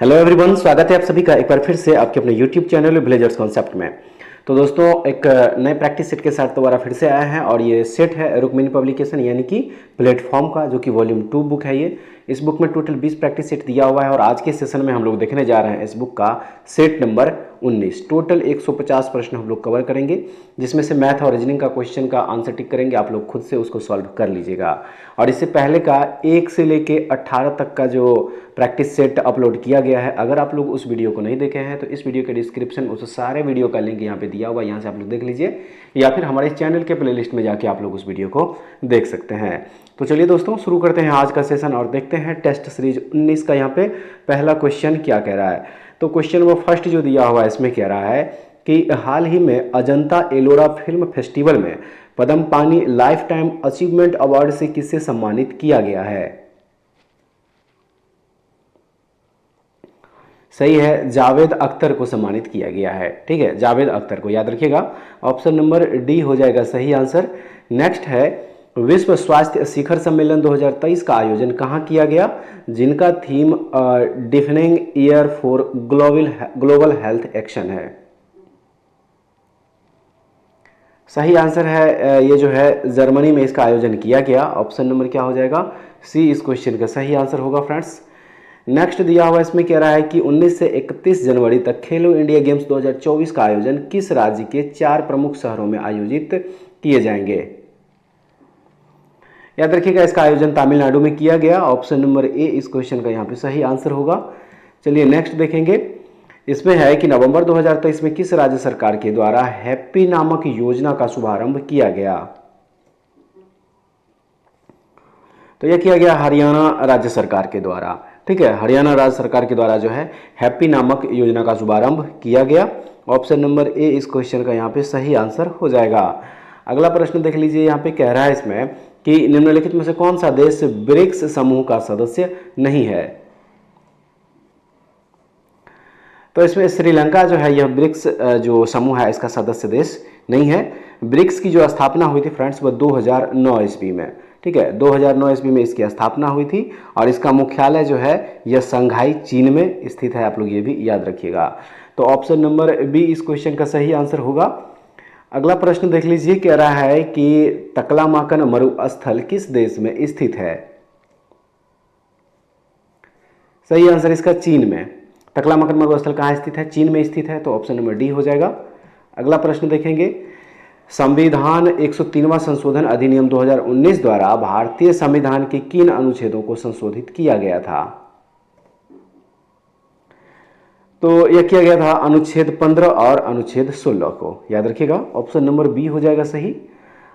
Hello everyone, स्वागत है आप सभी का एक बार फिर से आपके अपने यूट्यूब चैनल विलेजर्स कॉन्सेप्ट में। तो दोस्तों, एक नए प्रैक्टिस सेट के साथ दोबारा फिर से आया है और ये सेट है रुक्मिणी पब्लिकेशन यानी कि प्लेटफॉर्म का, जो कि वॉल्यूम 2 बुक है। ये इस बुक में टोटल 20 प्रैक्टिस सेट दिया हुआ है और आज के सेशन में हम लोग देखने जा रहे हैं इस बुक का सेट नंबर 19। टोटल 150 प्रश्न हम लोग कवर करेंगे, जिसमें से मैथ और रीजनिंग का क्वेश्चन का आंसर टिक करेंगे। आप लोग खुद से उसको सॉल्व कर लीजिएगा। और इससे पहले का 1 से लेके 18 तक का जो प्रैक्टिस सेट अपलोड किया गया है, अगर आप लोग उस वीडियो को नहीं देखे हैं तो इस वीडियो के डिस्क्रिप्शन उस सारे वीडियो का लिंक यहाँ पे दिया हुआ है, यहाँ से आप लोग देख लीजिए, या फिर हमारे चैनल के प्लेलिस्ट में जाके आप लोग उस वीडियो को देख सकते हैं। तो चलिए दोस्तों, शुरू करते हैं आज का सेशन और देखते हैं टेस्ट सीरीज 19 का यहाँ पे पहला क्वेश्चन क्या कह रहा है। तो क्वेश्चन नंबर फर्स्ट जो दिया हुआ है इसमें कह रहा है कि हाल ही में अजंता एलोरा फिल्म फेस्टिवल में पद्म पानी लाइफ टाइम अचीवमेंट अवार्ड से किसे सम्मानित किया गया है। सही है, जावेद अख्तर को सम्मानित किया गया है। ठीक है, जावेद अख्तर को याद रखिएगा। ऑप्शन नंबर डी हो जाएगा सही आंसर। नेक्स्ट है, विश्व स्वास्थ्य शिखर सम्मेलन 2023 का आयोजन कहाँ किया गया, जिनका theme defining year for global health action है। सही आंसर है, ये जो है जर्मनी में इसका आयोजन किया गया। ऑप्शन नंबर क्या हो जाएगा, सी इस क्वेश्चन का सही आंसर होगा फ्रेंड्स। नेक्स्ट दिया हुआ इसमें कह रहा है कि 19 से 31 जनवरी तक खेलो इंडिया गेम्स 2024 का आयोजन किस राज्य के 4 प्रमुख शहरों में आयोजित किए जाएंगे। याद रखिएगा, इसका आयोजन तमिलनाडु में किया गया। ऑप्शन नंबर ए इस क्वेश्चन का यहाँ पे सही आंसर होगा। चलिए नेक्स्ट देखेंगे। इसमें है कि नवंबर 2023 में किस राज्य सरकार के द्वारा हैप्पी नामक योजना का शुभारंभ किया गया। तो यह किया गया हरियाणा राज्य सरकार के द्वारा। ठीक है, हरियाणा राज्य सरकार के द्वारा जो है हैप्पी नामक योजना का शुभारंभ किया गया। ऑप्शन नंबर ए इस क्वेश्चन का यहाँ पे सही आंसर हो जाएगा। अगला प्रश्न देख लीजिए, यहाँ पे कह रहा है इसमें कि निम्नलिखित में से कौन सा देश ब्रिक्स समूह का सदस्य नहीं है। तो इसमें श्रीलंका जो है, यह ब्रिक्स जो समूह है इसका सदस्य देश नहीं है। ब्रिक्स की जो स्थापना हुई थी फ्रेंड्स, वह 2009 ईस्वी में। ठीक है, 2009 ईस्वी में इसकी स्थापना हुई थी और इसका मुख्यालय जो है यह शंघाई चीन में स्थित है। आप लोग ये भी याद रखिएगा। तो ऑप्शन नंबर बी इस क्वेश्चन का सही आंसर होगा। अगला प्रश्न देख लीजिए, कह रहा है कि तकलामाकन मरुस्थल किस देश में स्थित है। सही आंसर इसका चीन में। तकलामाकन मरुस्थल कहाँ स्थित है, चीन में स्थित है। तो ऑप्शन नंबर डी हो जाएगा। अगला प्रश्न देखेंगे, संविधान 103वां संशोधन अधिनियम 2019 द्वारा भारतीय संविधान के किन अनुच्छेदों को संशोधित किया गया था। तो यह किया गया था अनुच्छेद 15 और अनुच्छेद 16 को। याद रखिएगा, ऑप्शन नंबर बी हो जाएगा सही।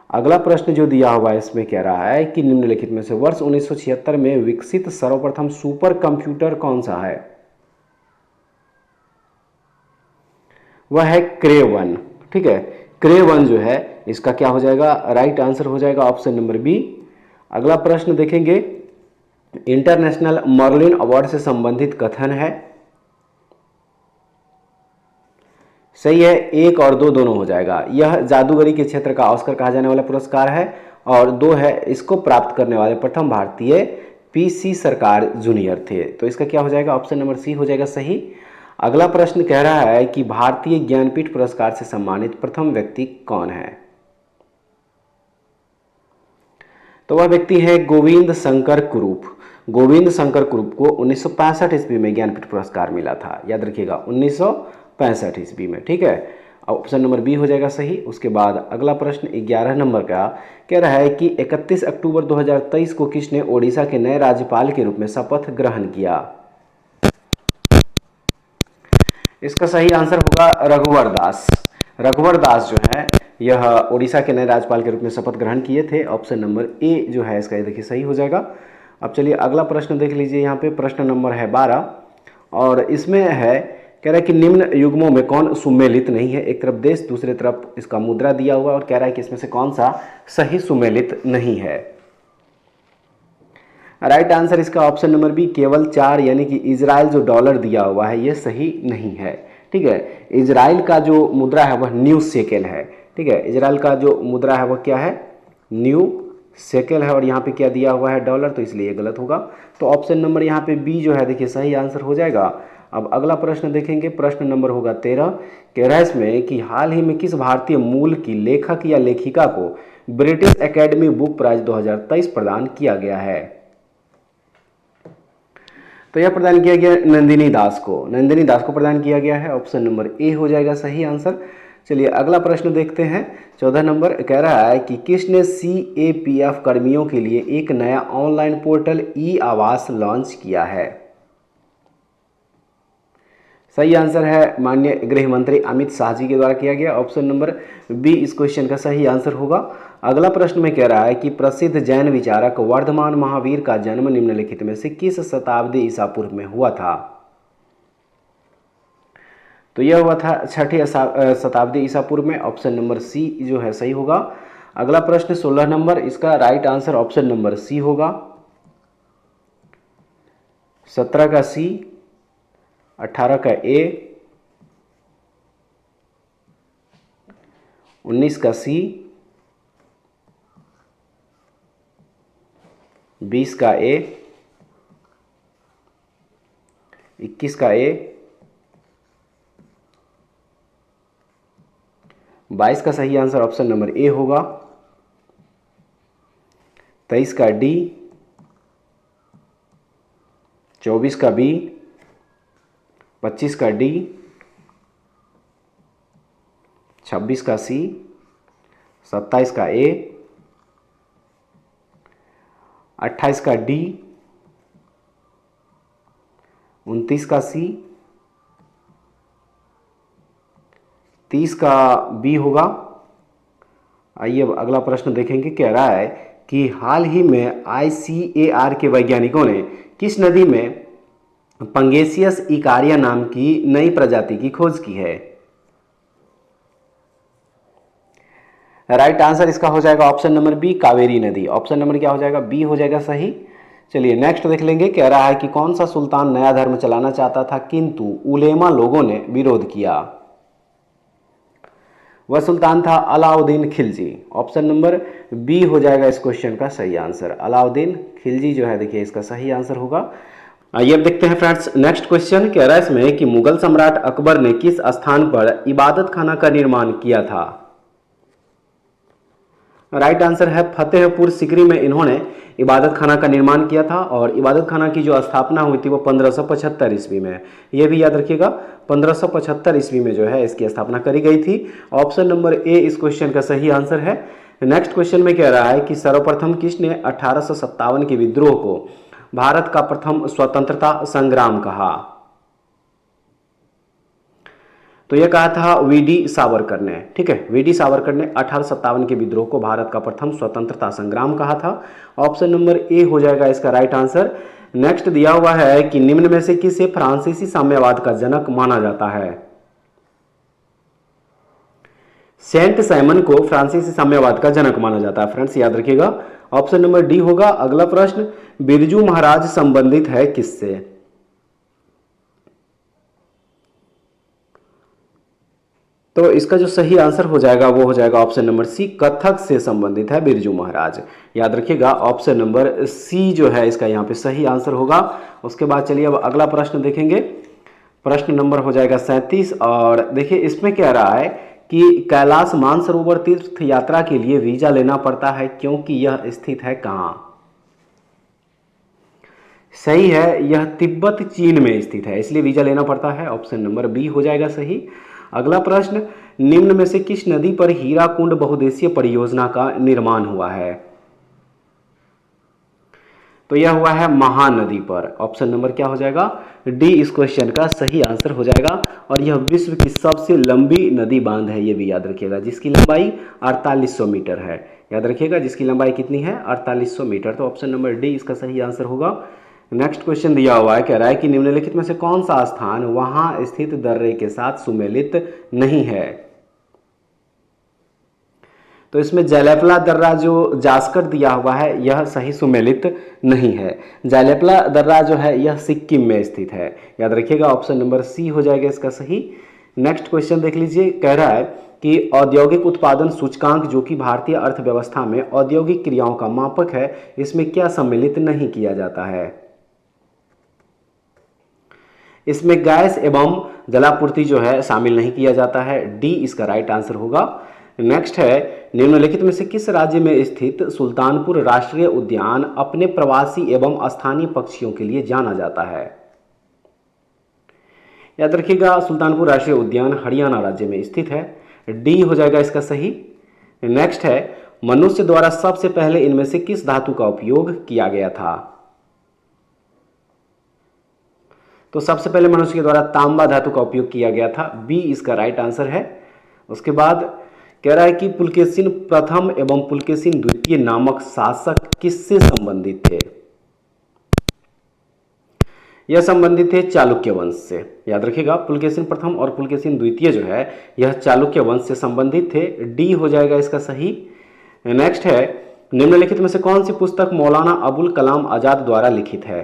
अगला प्रश्न जो दिया हुआ है इसमें कह रहा है कि निम्नलिखित में से वर्ष 1976 में विकसित सर्वप्रथम सुपर कंप्यूटर कौन सा है। वह है क्रे-1। ठीक है, क्रे-1 जो है इसका क्या हो जाएगा, राइट आंसर हो जाएगा ऑप्शन नंबर बी। अगला प्रश्न देखेंगे, इंटरनेशनल मर्लिन अवार्ड से संबंधित कथन है। सही है, 1 और 2 दोनों हो जाएगा। यह जादूगरी के क्षेत्र का ऑस्कर कहा जाने वाला पुरस्कार है और 2 है, इसको प्राप्त करने वाले प्रथम भारतीय पीसी सरकार जूनियर थे। तो इसका क्या हो जाएगा, ऑप्शन नंबर सी हो जाएगा सही। अगला प्रश्न कह रहा है कि भारतीय ज्ञानपीठ पुरस्कार से सम्मानित प्रथम व्यक्ति कौन है। तो वह व्यक्ति है गोविंद शंकर कुरूप। गोविंद शंकर कुरूप को 1965 ईस्वी में ज्ञानपीठ पुरस्कार मिला था। याद रखिएगा, 1965 ईस्वी में। ठीक है, ऑप्शन नंबर बी हो जाएगा सही। उसके बाद अगला प्रश्न 11 नंबर का कह रहा है कि 31 अक्टूबर 2023 को किसने ओडिशा के नए राज्यपाल के रूप में शपथ ग्रहण किया। इसका सही आंसर होगा रघुवर दास। रघुवर दास जो है यह ओडिशा के नए राज्यपाल के रूप में शपथ ग्रहण किए थे। ऑप्शन नंबर ए जो है इसका देखिए सही हो जाएगा। अब चलिए अगला प्रश्न देख लीजिए, यहाँ पे प्रश्न नंबर है 12 और इसमें है कह रहा है कि निम्न युग्मों में कौन सुमेलित नहीं है। एक तरफ देश, दूसरी तरफ इसका मुद्रा दिया हुआ और कह रहा है कि इसमें से कौन सा सही सुमेलित नहीं है। राइट आंसर इसका ऑप्शन नंबर बी, केवल 4 यानी कि इजराइल जो डॉलर दिया हुआ है ये सही नहीं है। ठीक है, इजराइल का जो मुद्रा है वह न्यू शेकेल है। ठीक है, इजराइल का जो मुद्रा है वह क्या है, न्यू शेकेल है और यहाँ पे क्या दिया हुआ है, डॉलर, तो इसलिए गलत होगा। तो ऑप्शन नंबर यहाँ पे बी जो है देखिए सही आंसर हो जाएगा। अब अगला प्रश्न देखेंगे, प्रश्न नंबर होगा 13, कह रहा है इसमें कि हाल ही में किस भारतीय मूल की लेखक या लेखिका को ब्रिटिश एकेडमी बुक प्राइज 2023 प्रदान किया गया है? तो यह प्रदान किया गया नंदिनी दास को, नंदिनी दास को प्रदान किया गया है। ऑप्शन नंबर ए हो जाएगा सही आंसर। चलिए अगला प्रश्न देखते हैं, 14 नंबर कह रहा है कि किसने CAPF कर्मियों के लिए एक नया ऑनलाइन पोर्टल ई आवास लॉन्च किया है? सही आंसर है माननीय गृह मंत्री अमित शाह जी के द्वारा किया गया। ऑप्शन नंबर बी इस क्वेश्चन का सही आंसर होगा। अगला प्रश्न में कह रहा है कि प्रसिद्ध जैन विचारक वर्धमान महावीर का जन्म निम्नलिखित में से किस शताब्दी ईसा पूर्व में हुआ था? तो यह हुआ था 6ठी शताब्दी ईसा पूर्व में। ऑप्शन नंबर सी जो है सही होगा। अगला प्रश्न 16 नंबर, इसका right answer option number C होगा। 17 का सी, 18 का ए, 19 का सी, 20 का ए, 21 का ए, 22 का सही आंसर ऑप्शन नंबर ए होगा। 23 का डी, 24 का बी, 25 का डी, 26 का सी, 27 का ए, 28 का डी, 29 का सी, 30 का बी होगा। आइए अब अगला प्रश्न देखेंगे, कह रहा है कि हाल ही में ICAR के वैज्ञानिकों ने किस नदी में पंगेसियस इकारिया नाम की नई प्रजाति की खोज की है? राइट आंसर इसका हो जाएगा ऑप्शन नंबर बी, कावेरी नदी। ऑप्शन नंबर क्या हो जाएगा? बी हो जाएगा सही। चलिए नेक्स्ट देख लेंगे, कह रहा है कि कौन सा सुल्तान नया धर्म चलाना चाहता था किंतु उलेमा लोगों ने विरोध किया? वह सुल्तान था Alauddin Khilji. Option number B हो जाएगा इस क्वेश्चन का सही आंसर। अलाउद्दीन खिलजी जो है देखिए इसका सही आंसर होगा। आइए अब देखते हैं फ्रेंड्स नेक्स्ट क्वेश्चन, कह रहा है इसमें कि मुगल सम्राट अकबर ने किस स्थान पर इबादत खाना का निर्माण किया था? राइट आंसर है फतेहपुर सिकरी में इन्होंने इबादत खाना का निर्माण किया था और इबादत खाना की जो स्थापना हुई थी वो 1575 ईस्वी में। ये भी याद रखिएगा 1575 ईस्वी में जो है इसकी स्थापना करी गई थी। ऑप्शन नंबर ए इस क्वेश्चन का सही आंसर है। नेक्स्ट क्वेश्चन में कह रहा है कि सर्वप्रथम किसने 1857 के विद्रोह को भारत का प्रथम स्वतंत्रता संग्राम कहा? तो यह कहा था वीडी सावरकर ने। ठीक है, वीडी सावरकर ने 1857 के विद्रोह को भारत का प्रथम स्वतंत्रता संग्राम कहा था। ऑप्शन नंबर ए हो जाएगा इसका राइट आंसर। नेक्स्ट दिया हुआ है कि निम्न में से किसे फ्रांसीसी साम्यवाद का जनक माना जाता है? सेंट साइमन को फ्रांसीसी साम्यवाद का जनक माना जाता है फ्रेंड्स, याद रखिएगा। ऑप्शन नंबर डी होगा। अगला प्रश्न, बिरजू महाराज संबंधित है किससे? तो इसका जो सही आंसर हो जाएगा वो हो जाएगा ऑप्शन नंबर सी, कथक से संबंधित है बिरजू महाराज। याद रखिएगा ऑप्शन नंबर सी जो है इसका यहाँ पे सही आंसर होगा। उसके बाद चलिए अब अगला प्रश्न देखेंगे, प्रश्न नंबर हो जाएगा 37 और देखिए इसमें कह रहा है कि कैलाश मानसरोवर तीर्थ यात्रा के लिए वीजा लेना पड़ता है क्योंकि यह स्थित है कहाँ? सही है, यह तिब्बत चीन में स्थित है इसलिए वीजा लेना पड़ता है। ऑप्शन नंबर बी हो जाएगा सही। अगला प्रश्न, निम्न में से किस नदी पर हीराकुंड बहुउद्देशीय परियोजना का निर्माण हुआ है? तो यह हुआ है महानदी पर। ऑप्शन नंबर क्या हो जाएगा? डी इस क्वेश्चन का सही आंसर हो जाएगा। और यह विश्व की सबसे लंबी नदी बांध है, यह भी याद रखिएगा, जिसकी लंबाई 4800 मीटर है। याद रखिएगा जिसकी लंबाई कितनी है? 4800 मीटर। तो ऑप्शन नंबर डी इसका सही आंसर होगा। नेक्स्ट क्वेश्चन दिया हुआ है, कह रहा है कि निम्नलिखित में से कौन सा स्थान वहां स्थित दर्रे के साथ सुमेलित नहीं है? तो इसमें जैलेपला दर्रा जो जास्कर दिया हुआ है यह सही सुमेलित नहीं है। जैलेपला दर्रा जो है यह सिक्किम में स्थित है। याद रखिएगा ऑप्शन नंबर सी हो जाएगा इसका सही। नेक्स्ट क्वेश्चन देख लीजिए, कह रहा है कि औद्योगिक उत्पादन सूचकांक जो कि भारतीय अर्थव्यवस्था में औद्योगिक क्रियाओं का मापक है, इसमें क्या सम्मिलित नहीं किया जाता है? इसमें गैस एवं जलापूर्ति जो है शामिल नहीं किया जाता है, डी इसका राइट आंसर होगा। नेक्स्ट है, निम्नलिखित में से किस राज्य में स्थित सुल्तानपुर राष्ट्रीय उद्यान अपने प्रवासी एवं स्थानीय पक्षियों के लिए जाना जाता है? याद रखिएगा, सुल्तानपुर राष्ट्रीय उद्यान हरियाणा राज्य में स्थित है, डी हो जाएगा इसका सही। नेक्स्ट है, मनुष्य द्वारा सबसे पहले इनमें से किस धातु का उपयोग किया गया था? तो सबसे पहले मनुष्य के द्वारा तांबा धातु का उपयोग किया गया था, बी इसका राइट आंसर है। उसके बाद कह रहा है कि पुलकेशिन प्रथम एवं पुलकेशिन द्वितीय नामक शासक किससे संबंधित थे? यह संबंधित थे चालुक्य वंश से। याद रखिएगा, पुलकेशिन प्रथम और पुलकेशिन द्वितीय जो है यह चालुक्य वंश से संबंधित थे, डी हो जाएगा इसका सही। नेक्स्ट है, निम्नलिखित में से कौन सी पुस्तक मौलाना अबुल कलाम आजाद द्वारा लिखित है?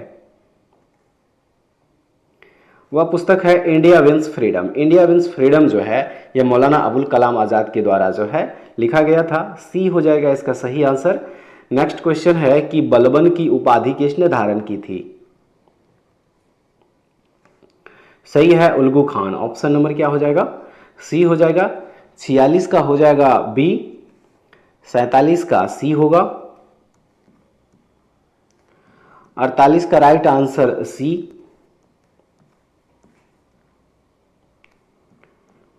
वह पुस्तक है India wins freedom. India wins freedom जो है यह मौलाना अबुल कलाम आजाद के द्वारा जो है लिखा गया था, सी हो जाएगा इसका सही आंसर। नेक्स्ट क्वेश्चन है कि बलबन की उपाधि किसने धारण की थी? सही है, उल्गू खान। ऑप्शन नंबर क्या हो जाएगा? सी हो जाएगा। 46 का हो जाएगा बी, 47 का सी होगा, 48 का राइट आंसर सी,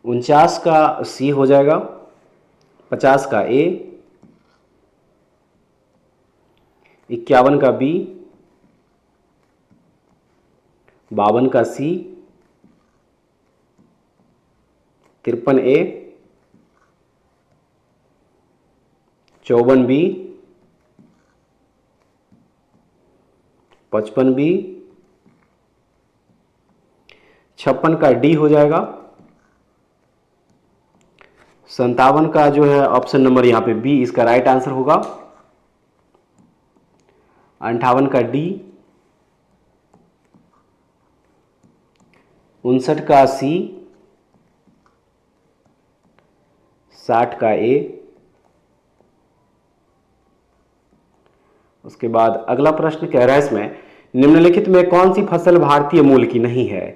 49 का सी हो जाएगा, 50 का ए, 51 का बी, 52 का सी, 53 ए, 54 बी, 55 बी, 56 का डी हो जाएगा, 57 का जो है ऑप्शन नंबर यहाँ पे बी इसका राइट आंसर होगा, 58 का डी, 59 का सी, 60 का ए। उसके बाद अगला प्रश्न कह रहा है इसमें, निम्नलिखित में कौन सी फसल भारतीय मूल की नहीं है?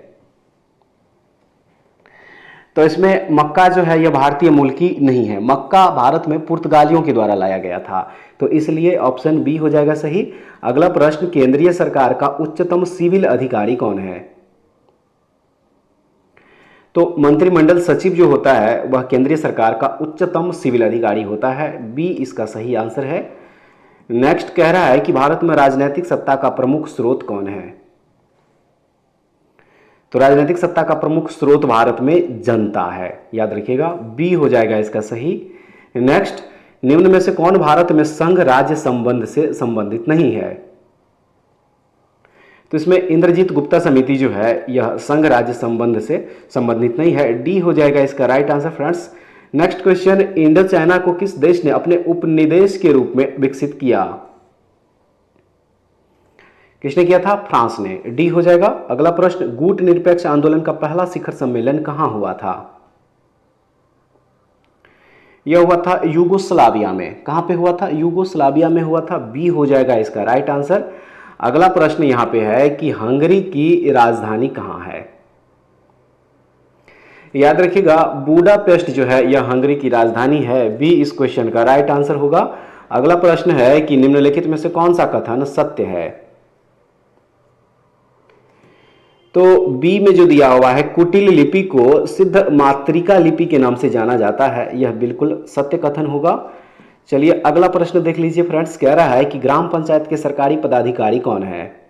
तो इसमें मक्का जो है यह भारतीय मूल की नहीं है। मक्का भारत में पुर्तगालियों के द्वारा लाया गया था, तो इसलिए ऑप्शन बी हो जाएगा सही। अगला प्रश्न, केंद्रीय सरकार का उच्चतम सिविल अधिकारी कौन है? तो मंत्रिमंडल सचिव जो होता है वह केंद्रीय सरकार का उच्चतम सिविल अधिकारी होता है, बी इसका सही आंसर है। नेक्स्ट कह रहा है कि भारत में राजनीतिक सत्ता का प्रमुख स्रोत कौन है? तो राजनीतिक सत्ता का प्रमुख स्रोत भारत में जनता है, याद रखिएगा, बी हो जाएगा इसका सही। नेक्स्ट, निम्न में से कौन भारत में संघ राज्य संबंध से संबंधित नहीं है? तो इसमें इंद्रजीत गुप्ता समिति जो है यह संघ राज्य संबंध से संबंधित नहीं है, डी हो जाएगा इसका right answer friends. Next question, Indo China को किस देश ने अपने उपनिदेश के रूप में विकसित किया? किसने किया था? फ्रांस ने, डी हो जाएगा। अगला प्रश्न, गुट निरपेक्ष आंदोलन का पहला शिखर सम्मेलन कहां हुआ था? यह हुआ था यूगोस्लाविया में। कहां पे हुआ था? यूगोस्लाविया में हुआ था, बी हो जाएगा इसका राइट आंसर। अगला प्रश्न यहां पे है कि हंगरी की राजधानी कहां है? याद रखिएगा, बुडापेस्ट जो है यह हंगरी की राजधानी है, बी इस क्वेश्चन का राइट आंसर होगा। अगला प्रश्न है कि निम्नलिखित में से कौन सा कथन सत्य है? तो बी में जो दिया हुआ है, कुटिल लिपि को सिद्ध मातृका लिपि के नाम से जाना जाता है, यह बिल्कुल सत्य कथन होगा। चलिए अगला प्रश्न देख लीजिए फ्रेंड्स, कह रहा है कि ग्राम पंचायत के सरकारी पदाधिकारी कौन है?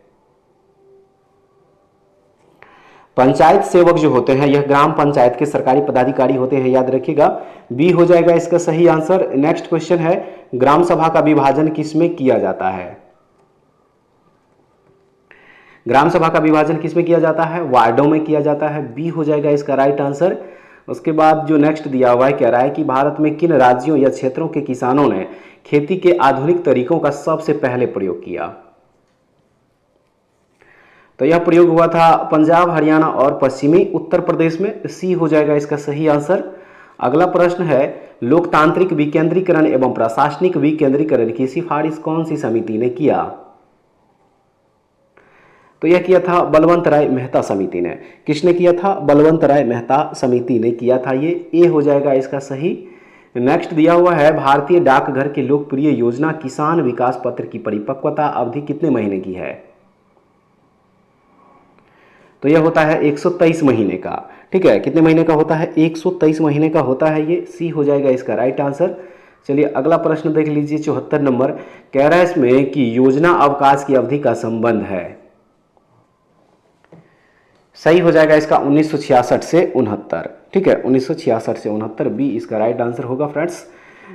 पंचायत सेवक जो होते हैं यह ग्राम पंचायत के सरकारी पदाधिकारी होते हैं, याद रखिएगा, बी हो जाएगा इसका सही आंसर। नेक्स्ट क्वेश्चन है, ग्राम सभा का विभाजन किसमें किया जाता है? ग्राम सभा का विभाजन किसमें किया जाता है? वार्डों में किया जाता है, बी हो जाएगा इसका राइट आंसर। उसके बाद जो नेक्स्ट दिया हुआ है, कह रहा है कि भारत में किन राज्यों या क्षेत्रों के किसानों ने खेती के आधुनिक तरीकों का सबसे पहले प्रयोग किया? तो यह प्रयोग हुआ था पंजाब, हरियाणा और पश्चिमी उत्तर प्रदेश में, सी हो जाएगा इसका सही आंसर। अगला प्रश्न है, लोकतांत्रिक विकेंद्रीकरण एवं प्रशासनिक विकेंद्रीकरण की सिफारिश कौन सी समिति ने किया? तो यह किया था बलवंत राय मेहता समिति ने। किसने किया था? बलवंत राय मेहता समिति ने किया था। ये ए हो जाएगा इसका सही। नेक्स्ट दिया हुआ है भारतीय डाकघर की लोकप्रिय योजना किसान विकास पत्र की परिपक्वता अवधि कितने महीने की है? तो यह होता है 123 महीने का। ठीक है, कितने महीने का होता है? 123 महीने का होता है। ये सी हो जाएगा इसका राइट आंसर। चलिए अगला प्रश्न देख लीजिए, 74 नंबर। कह रहा है इसमें कि योजना अवकाश की अवधि का संबंध है। सही हो जाएगा इसका 1966 से 69। ठीक है, 1966 से 69 बी इसका राइट आंसर होगा फ्रेंड्स।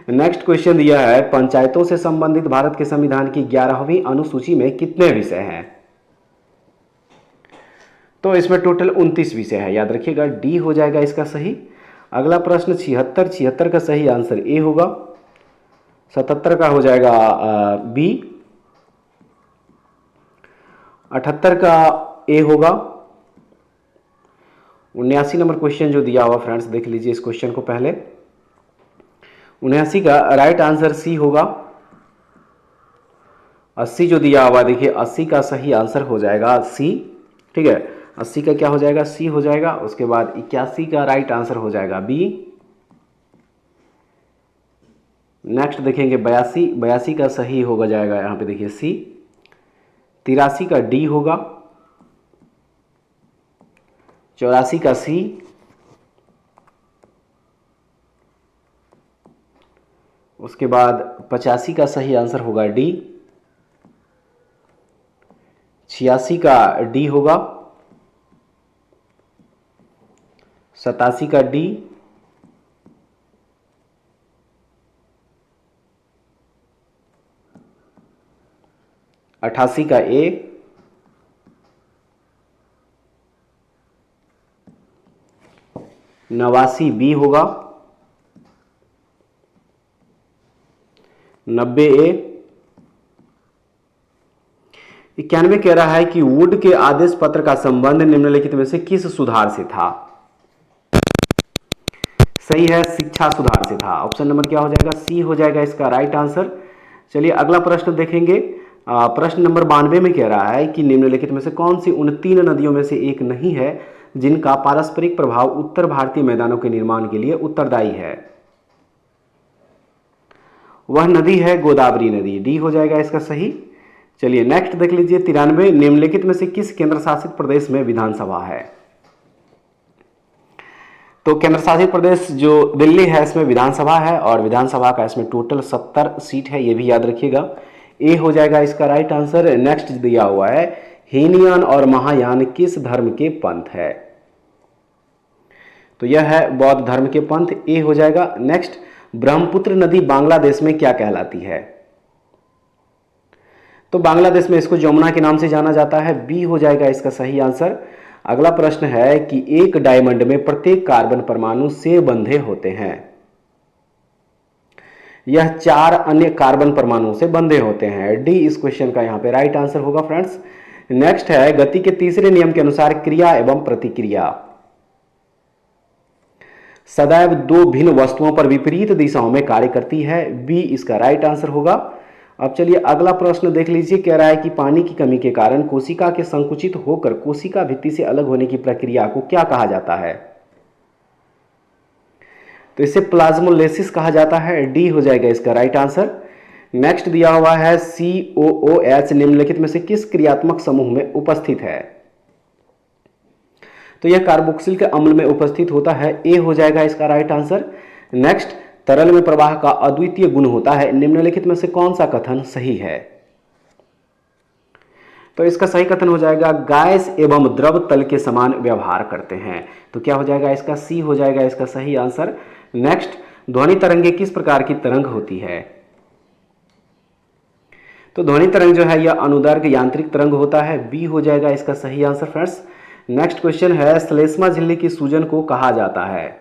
नेक्स्ट क्वेश्चन दिया है पंचायतों से संबंधित भारत के संविधान की 11वीं अनुसूची में कितने विषय हैं? तो इसमें टोटल 29 विषय है, याद रखिएगा। डी हो जाएगा इसका सही। अगला प्रश्न 76 का सही आंसर ए होगा। 77 का हो जाएगा बी। 78 का ए होगा। 79 नंबर क्वेश्चन जो दिया हुआ फ्रेंड्स, देख लीजिए इस क्वेश्चन को पहले। 79 का राइट आंसर सी होगा। 80 जो दिया हुआ, देखिए 80 का सही आंसर हो जाएगा सी। ठीक है, 80 का क्या हो जाएगा? सी हो जाएगा। उसके बाद 81 का राइट आंसर हो जाएगा बी। नेक्स्ट देखेंगे 82 का सही होगा जाएगा यहाँ पे, देखिए सी। 83 का डी होगा। 84 का सी। उसके बाद 85 का सही आंसर होगा डी। 86 का डी होगा। 87 का डी। 88 का ए। 89 बी होगा। 90 ए। 91 कह रहा है कि वुड के आदेश पत्र का संबंध निम्नलिखित में से किस सुधार से था? सही है, शिक्षा सुधार से था। ऑप्शन नंबर क्या हो जाएगा? सी हो जाएगा इसका राइट आंसर। चलिए अगला प्रश्न देखेंगे। प्रश्न नंबर 92 में कह रहा है कि निम्नलिखित में से कौन सी उन 3 नदियों में से एक नहीं है जिनका पारस्परिक प्रभाव उत्तर भारतीय मैदानों के निर्माण के लिए उत्तरदायी है? वह नदी है गोदावरी नदी। डी हो जाएगा इसका सही। चलिए नेक्स्ट देख लीजिए 93। निम्नलिखित में से किस केंद्र शासित प्रदेश में विधानसभा है? तो केंद्र शासित प्रदेश जो दिल्ली है इसमें विधानसभा है, और विधानसभा का इसमें टोटल 70 सीट है, ये भी याद रखिएगा। ए हो जाएगा इसका राइट आंसर। नेक्स्ट दिया हुआ है हीनयान और महायान किस धर्म के पंथ है? तो यह है बौद्ध धर्म के पंथ। ए हो जाएगा। नेक्स्ट ब्रह्मपुत्र नदी बांग्लादेश में क्या कहलाती है? तो बांग्लादेश में इसको यमुना के नाम से जाना जाता है। बी हो जाएगा इसका सही आंसर। अगला प्रश्न है कि एक डायमंड में प्रत्येक कार्बन परमाणु से बंधे होते हैं। यह 4 अन्य कार्बन परमाणुओं से बंधे होते हैं। डी इस क्वेश्चन का यहां पे राइट आंसर होगा फ्रेंड्स। नेक्स्ट है गति के तीसरे नियम के अनुसार क्रिया एवं प्रतिक्रिया सदैव 2 भिन्न वस्तुओं पर विपरीत दिशाओं में कार्य करती है। बी इसका राइट आंसर होगा। अब चलिए अगला प्रश्न देख लीजिए। कह रहा है कि पानी की कमी के कारण कोशिका के संकुचित होकर कोशिका भित्ति से अलग होने की प्रक्रिया को क्या कहा जाता है? तो इसे प्लाज्मोलाइसिस कहा जाता है। डी हो जाएगा इसका राइट आंसर। नेक्स्ट दिया हुआ है COOH निम्नलिखित में से किस क्रियात्मक समूह में उपस्थित है? तो यह कार्बोक्सिल के अम्ल में उपस्थित होता है। ए हो जाएगा इसका राइट आंसर। नेक्स्ट तरल में प्रवाह का अद्वितीय गुण होता है। निम्नलिखित में से कौन सा कथन सही है? तो इसका सही कथन हो जाएगा गैस एवं द्रव तल के समान व्यवहार करते हैं। तो क्या हो जाएगा इसका? सी हो जाएगा इसका सही आंसर। नेक्स्ट ध्वनि तरंगे किस प्रकार की तरंग होती है? तो ध्वनि तरंग जो है यह अनुदैर्घ्य यांत्रिक तरंग होता है। बी हो जाएगा इसका सही आंसर फ्रेंड्स। नेक्स्ट क्वेश्चन है श्लेष्मा झिल्ली की सूजन को कहा जाता है?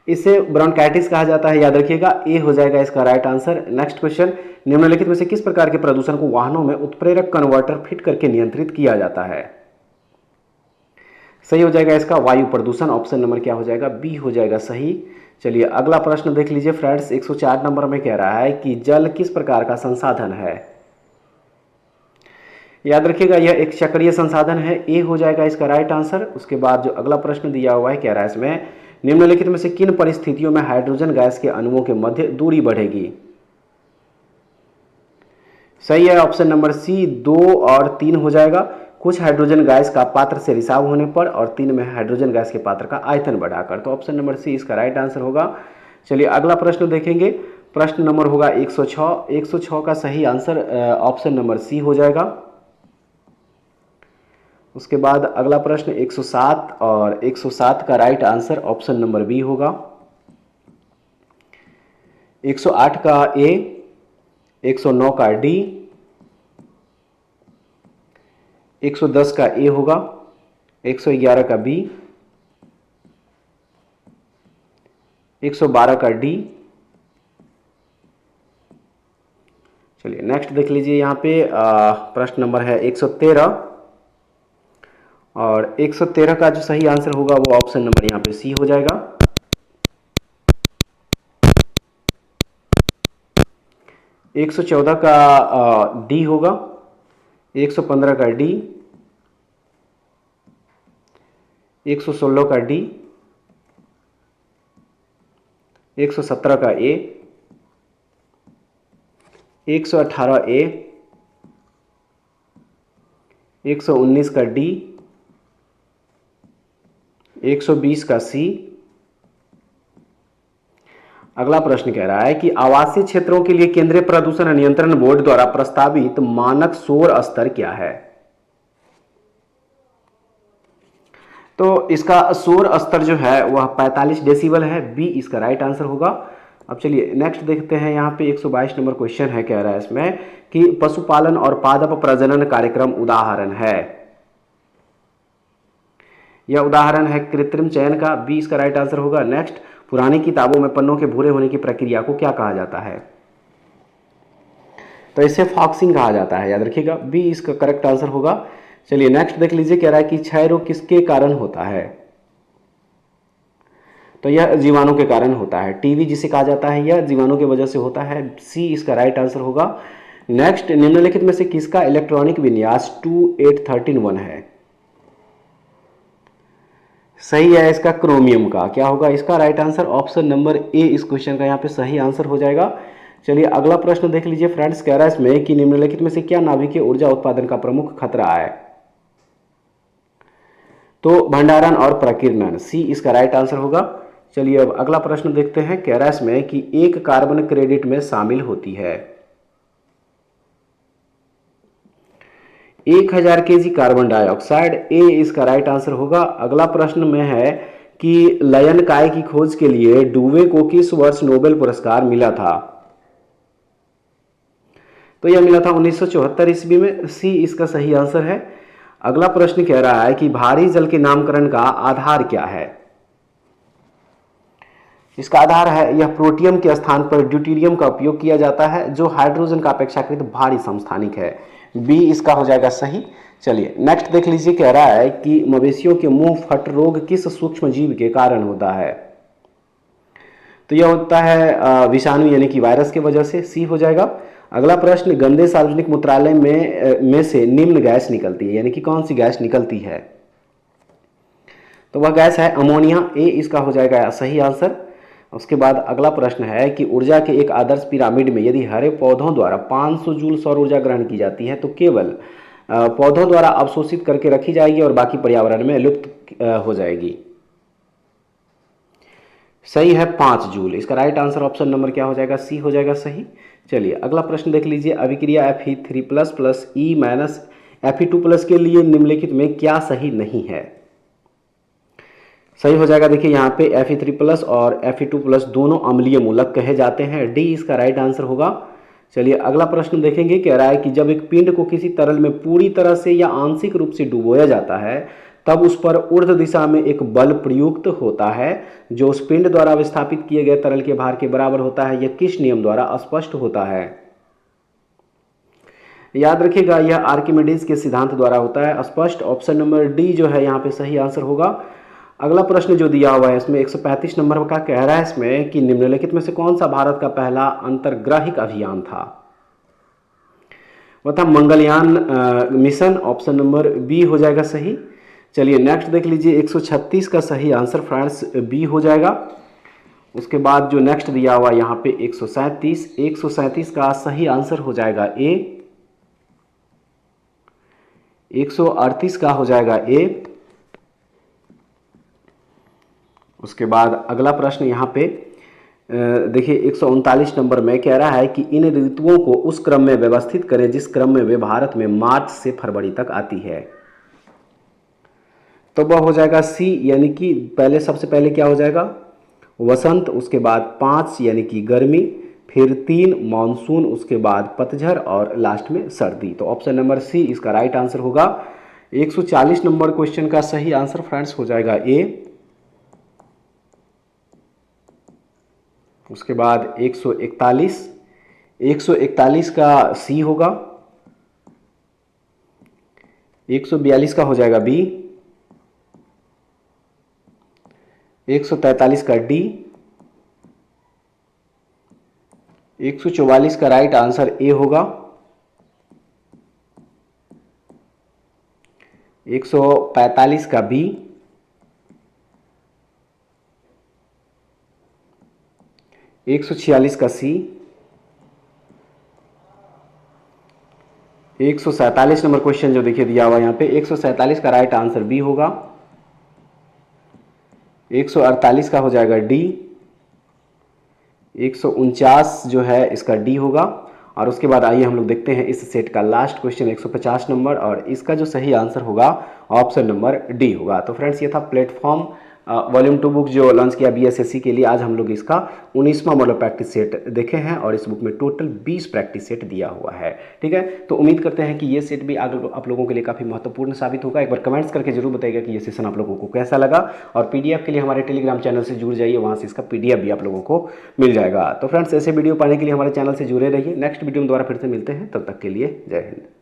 इसे ब्रोंकाइटिस कहा जाता है, याद रखिएगा। ए हो जाएगा इसका राइट आंसर। नेक्स्ट क्वेश्चन निम्नलिखित में से किस प्रकार के प्रदूषण को वाहनों में उत्प्रेरक कन्वर्टर फिट करके नियंत्रित किया जाता है? सही हो जाएगा इसका वायु प्रदूषण। ऑप्शन नंबर क्या हो जाएगा? बी हो जाएगा सही। चलिए अगला प्रश्न देख लीजिए फ्रेंड्स। 104 नंबर में कह रहा है कि जल किस प्रकार का संसाधन है? याद रखिएगा यह एक चक्रीय संसाधन है, ए हो जाएगा इसका राइट आंसर। उसके बाद जो अगला प्रश्न दिया हुआ है कह रहा है इसमें निम्नलिखित में से किन परिस्थितियों में हाइड्रोजन गैस के अणुओं के मध्य दूरी बढ़ेगी। सही है ऑप्शन नंबर सी, 2 और 3 हो जाएगा। कुछ हाइड्रोजन गैस का पात्र से रिसाव होने पर और 3 में हाइड्रोजन गैस के पात्र का आयतन बढ़ाकर। तो ऑप्शन नंबर सी इसका राइट आंसर होगा। चलिए अगला प्रश्न देखेंगे। प्रश्न नंबर होगा 106। 106 का सही आंसर ऑप्शन नंबर सी हो जाएगा। उसके बाद अगला प्रश्न 107 और 107 का right answer option number B होगा। 108 का ए, 109 का डी, 110 का ए होगा, 111 का बी, 112 का डी। चलिए नेक्स्ट देख लीजिए यहाँ पे प्रश्न नंबर है 113 और 113 का जो सही आंसर होगा वो ऑप्शन नंबर यहाँ पे सी हो जाएगा। 114 का डी होगा, 115 का डी, 116 का डी, 117 का ए, 118 ए, 119 का डी, 120 का सी। अगला प्रश्न कह रहा है कि आवासीय क्षेत्रों के लिए केंद्रीय प्रदूषण नियंत्रण बोर्ड द्वारा प्रस्तावित मानक शोर स्तर क्या है। तो इसका शोर स्तर जो है वह 45 डेसिबल है, बी इसका राइट आंसर होगा। अब चलिए नेक्स्ट देखते हैं। यहाँ पे 122 नंबर क्वेश्चन है, कह रहा है इसमें कि पशुपालन और पादप प्रजनन कार्यक्रम उदाहरण है। यह उदाहरण है कृत्रिम चयन का, बी इसका राइट आंसर होगा। नेक्स्ट, पुरानी किताबों में पन्नों के भूरे होने की प्रक्रिया को क्या कहा जाता है। तो इसे फॉक्सिंग कहा जाता है, याद रखिएगा, बी इसका करेक्ट आंसर होगा। चलिए नेक्स्ट देख लीजिए, कह रहा है कि क्षय रोग किसके कारण होता है। तो यह जीवाणु के कारण होता है, टीबी जिसे कहा जाता है यह जीवाणु की वजह से होता है, सी इसका राइट आंसर होगा। नेक्स्ट, निम्नलिखित में से किसका इलेक्ट्रॉनिक विन्यास 28131 है। सही है इसका क्रोमियम का, क्या होगा इसका right answer option number A इस क्वेश्चन का यहाँ पे सही आंसर हो जाएगा। चलिए अगला प्रश्न देख लीजिए फ्रेंड्स, कह रहा है इसमें कि निम्नलिखित में से क्या नाभिकीय ऊर्जा उत्पादन का प्रमुख खतरा है। तो भंडारण और प्रकीर्णन, सी इसका राइट आंसर होगा। चलिए अब अगला प्रश्न देखते हैं, कह रहा है इसमें कि एक कार्बन क्रेडिट में शामिल होती है 1000 केजी कार्बन डाइऑक्साइड, ए इसका राइट आंसर होगा। अगला प्रश्न में है कि लयन काय की खोज के लिए डुवे को किस वर्ष नोबेल पुरस्कार मिला था। तो यह मिला था 1974 ईस्वी में, सी इसका सही आंसर है। अगला प्रश्न कह रहा है कि भारी जल के नामकरण का आधार क्या है। इसका आधार है यह प्रोटियम के स्थान पर ड्यूटेरियम का उपयोग किया जाता है जो हाइड्रोजन का अपेक्षाकृत भारी समस्थानिक है, बी इसका हो जाएगा सही। चलिए नेक्स्ट देख लीजिए, कह रहा है कि मवेशियों के मुंह फट रोग किस सूक्ष्म जीव के कारण होता है। तो यह होता है विषाणु यानी कि वायरस की वजह से, सी हो जाएगा। अगला प्रश्न, गंदे सार्वजनिक मूत्रालय में से निम्न गैस निकलती है, यानी कि कौन सी गैस निकलती है। तो वह गैस है अमोनिया, ए इसका हो जाएगा सही आंसर। उसके बाद अगला प्रश्न है कि ऊर्जा के एक आदर्श पिरामिड में यदि हरे पौधों द्वारा 500 जूल सौर ऊर्जा ग्रहण की जाती है तो केवल पौधों द्वारा अवशोषित करके रखी जाएगी और बाकी पर्यावरण में लुप्त हो जाएगी। सही है 5 जूल, इसका राइट आंसर ऑप्शन नंबर क्या हो जाएगा, सी हो जाएगा सही। चलिए अगला प्रश्न देख लीजिए, अभिक्रिया Fe3+ plus E minus Fe2+ के लिए निम्नलिखित में क्या सही नहीं है। सही हो जाएगा, देखिए यहाँ पे Fe3+ और Fe2+ दोनों अम्लीय मूलक कहे जाते हैं, डी इसका राइट आंसर होगा। चलिए अगला प्रश्न देखेंगे, कह रहा है कि जब एक पिंड को किसी तरल में पूरी तरह से या आंशिक रूप से डुबोया जाता है तब उस पर ऊर्ध्व दिशा में एक बल प्रयुक्त होता है जो उस पिंड द्वारा विस्थापित किए गए तरल के भार के बराबर होता है। यह किस नियम द्वारा स्पष्ट होता है। याद रखिएगा यह आर्किमिडीज के सिद्धांत द्वारा होता है स्पष्ट, ऑप्शन नंबर डी जो है यहाँ पे सही आंसर होगा। अगला प्रश्न जो दिया हुआ है इसमें 135 नंबर का, कह रहा है इसमें कि निम्नलिखित में से कौन सा भारत का पहला अंतर्ग्राहिक अभियान था। वो था Mangalyaan mission, option number B हो जाएगा सही। चलिए नेक्स्ट देख लीजिए, 136 का सही आंसर फ्रेंड्स बी हो जाएगा। उसके बाद जो नेक्स्ट दिया हुआ यहाँ पे 137 का सही आंसर हो जाएगा ए। 138 का हो जाएगा ए। उसके बाद अगला प्रश्न यहाँ पे देखिए 139 नंबर में कह रहा है कि इन ऋतुओं को उस क्रम में व्यवस्थित करें जिस क्रम में वे भारत में मार्च से फरवरी तक आती है। तो वह हो जाएगा सी, यानी कि पहले सबसे पहले क्या हो जाएगा वसंत, उसके बाद 5 यानी कि गर्मी, फिर 3 मानसून, उसके बाद पतझड़ और लास्ट में सर्दी। तो ऑप्शन नंबर सी इसका राइट आंसर होगा। 140 नंबर क्वेश्चन का सही आंसर फ्रेंड्स हो जाएगा ए। उसके बाद 141 का सी होगा। 142 का हो जाएगा बी। 143 का डी। 144 का राइट आंसर ए होगा। 145 का बी। 146 का सी। 147 नंबर क्वेश्चन जो देखिए दिया हुआ यहाँ पे 147 का राइट आंसर बी होगा। 148 का हो जाएगा डी। 149 जो है इसका डी होगा। और उसके बाद आइए हम लोग देखते हैं इस सेट का लास्ट क्वेश्चन 150 नंबर, और इसका जो सही आंसर होगा ऑप्शन नंबर डी होगा। तो फ्रेंड्स ये था प्लेटफॉर्म वॉल्यूम 2 बुक जो लॉन्च किया बीएसएससी के लिए। आज हम लोग इसका 19वां मॉडल प्रैक्टिस सेट देखे हैं और इस बुक में टोटल 20 प्रैक्टिस सेट दिया हुआ है। ठीक है, तो उम्मीद करते हैं कि ये सेट भी आप लोगों के लिए काफ़ी महत्वपूर्ण साबित होगा। एक बार कमेंट्स करके जरूर बताइएगा कि ये सेशन आप लोगों को कैसा लगा, और पीडीएफ के लिए हमारे टेलीग्राम चैनल से जुड़ जाइए, वहाँ से इसका पीडीएफ भी आप लोगों को मिल जाएगा। तो फ्रेंड्स ऐसे वीडियो पाने के लिए हमारे चैनल से जुड़े रहिए। नेक्स्ट वीडियो में दोबारा फिर से मिलते हैं, तब तक के लिए जय हिंद।